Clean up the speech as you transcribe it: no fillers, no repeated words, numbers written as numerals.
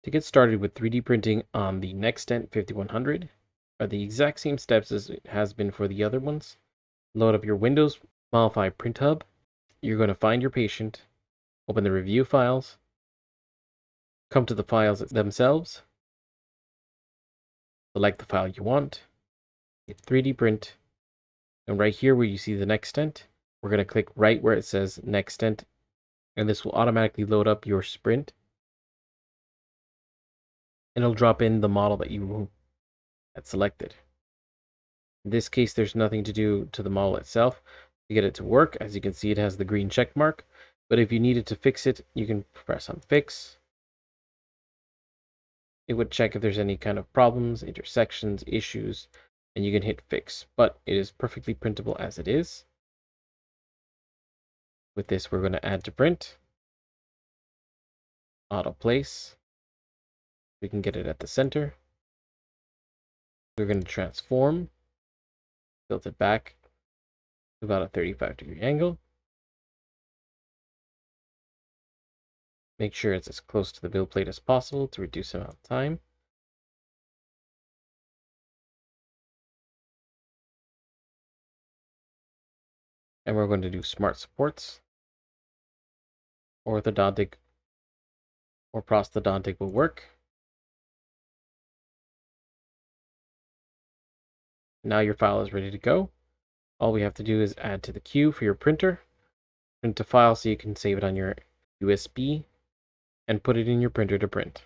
To get started with 3D printing on the NextDent 5100 are the exact same steps as it has been for the other ones. Load up your Windows SmileFy print hub. You're going to find your patient, open the review files, come to the files themselves, select the file you want, hit 3D print, and right here where you see the NextDent, we're going to click right where it says NextDent, and this will automatically load up your sprint. And it'll drop in the model that you had selected. In this case, there's nothing to do to the model itself to get it to work. As you can see, it has the green check mark. But if you needed to fix it, you can press on Fix. It would check if there's any kind of problems, intersections, issues, and you can hit Fix. But it is perfectly printable as it is. With this, we're going to add to print, auto place. We can get it at the center. We're going to transform, tilt it back to about a 35-degree angle. Make sure it's as close to the build plate as possible to reduce the amount of time. And we're going to do smart supports. Orthodontic or prosthodontic will work. Now your file is ready to go. All we have to do is add to the queue for your printer. Print a file so you can save it on your USB and put it in your printer to print.